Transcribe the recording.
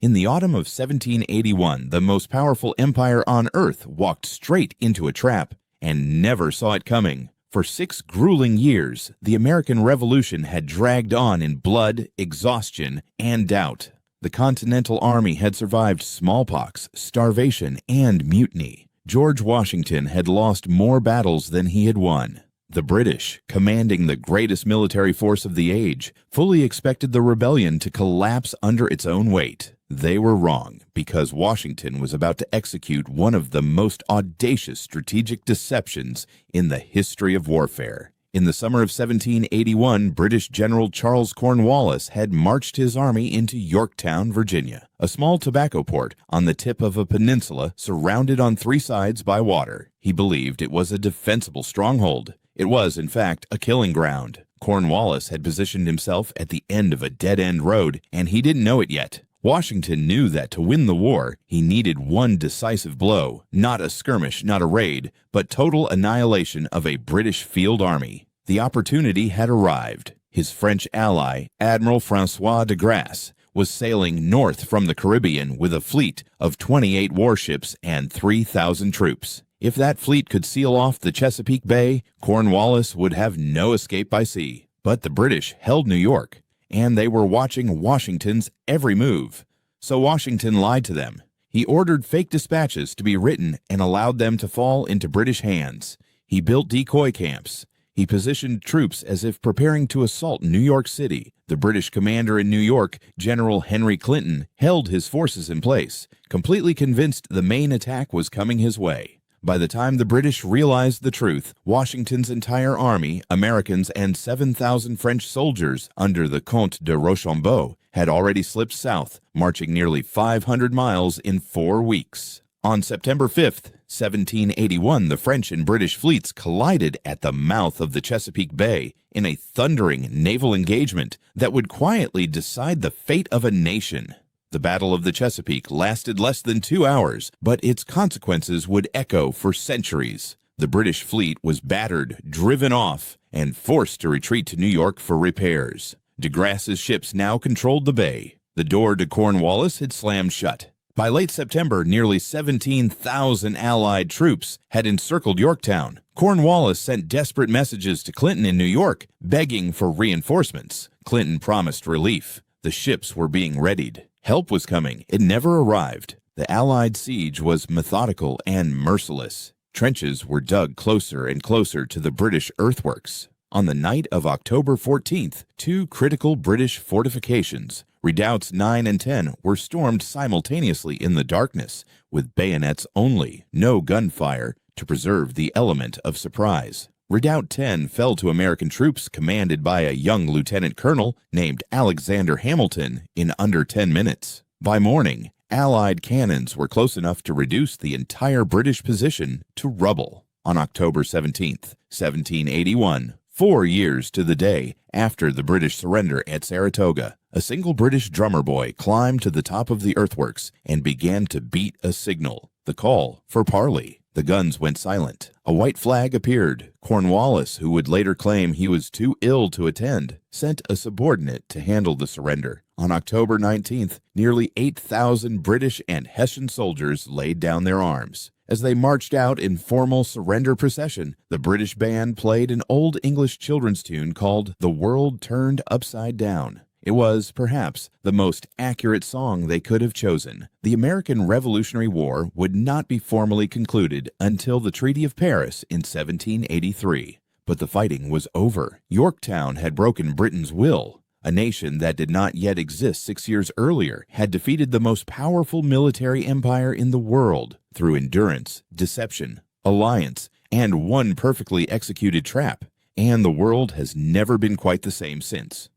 In the autumn of 1781, the most powerful empire on earth walked straight into a trap and never saw it coming. For 6 grueling years, the American Revolution had dragged on in blood, exhaustion, and doubt. The Continental Army had survived smallpox, starvation, and mutiny. George Washington had lost more battles than he had won. The British, commanding the greatest military force of the age, fully expected the rebellion to collapse under its own weight. They were wrong, because Washington was about to execute one of the most audacious strategic deceptions in the history of warfare. In the summer of 1781, British General Charles Cornwallis had marched his army into Yorktown, Virginia, a small tobacco port on the tip of a peninsula surrounded on 3 sides by water. He believed it was a defensible stronghold. It was, in fact, a killing ground. Cornwallis had positioned himself at the end of a dead-end road, and he didn't know it yet. Washington knew that to win the war, he needed one decisive blow, not a skirmish, not a raid, but total annihilation of a British field army. The opportunity had arrived. His French ally, Admiral François de Grasse, was sailing north from the Caribbean with a fleet of 28 warships and 3,000 troops. If that fleet could seal off the Chesapeake Bay, Cornwallis would have no escape by sea. But the British held New York, and they were watching Washington's every move. So Washington lied to them. He ordered fake dispatches to be written and allowed them to fall into British hands. He built decoy camps. He positioned troops as if preparing to assault New York City. The British commander in New York, General Henry Clinton, held his forces in place, completely convinced the main attack was coming his way. By the time the British realized the truth, Washington's entire army, Americans, and 7,000 French soldiers under the Comte de Rochambeau had already slipped south, marching nearly 500 miles in 4 weeks. On September 5th, 1781, the French and British fleets collided at the mouth of the Chesapeake Bay in a thundering naval engagement that would quietly decide the fate of a nation. The Battle of the Chesapeake lasted less than 2 hours, but its consequences would echo for centuries. The British fleet was battered, driven off, and forced to retreat to New York for repairs. De Grasse's ships now controlled the bay. The door to Cornwallis had slammed shut. By late September, nearly 17,000 Allied troops had encircled Yorktown. Cornwallis sent desperate messages to Clinton in New York, begging for reinforcements. Clinton promised relief. The ships were being readied. Help was coming. It never arrived. The Allied siege was methodical and merciless. Trenches were dug closer and closer to the British earthworks. On the night of October 14th, 2 critical British fortifications, Redoubts 9 and 10, were stormed simultaneously in the darkness, with bayonets only, no gunfire, to preserve the element of surprise. Redoubt 10 fell to American troops commanded by a young lieutenant colonel named Alexander Hamilton in under 10 minutes. By morning, Allied cannons were close enough to reduce the entire British position to rubble. On October 17th, 1781, 4 years to the day after the British surrender at Saratoga, a single British drummer boy climbed to the top of the earthworks and began to beat a signal, the call for parley. The guns went silent. A white flag appeared. Cornwallis, who would later claim he was too ill to attend, sent a subordinate to handle the surrender. On October 19th, nearly 8,000 British and Hessian soldiers laid down their arms. As they marched out in formal surrender procession, the British band played an old English children's tune called "The World Turned Upside Down." It was, perhaps, the most accurate song they could have chosen. The American Revolutionary War would not be formally concluded until the Treaty of Paris in 1783. But the fighting was over. Yorktown had broken Britain's will. A nation that did not yet exist 6 years earlier had defeated the most powerful military empire in the world through endurance, deception, alliance, and one perfectly executed trap. And the world has never been quite the same since.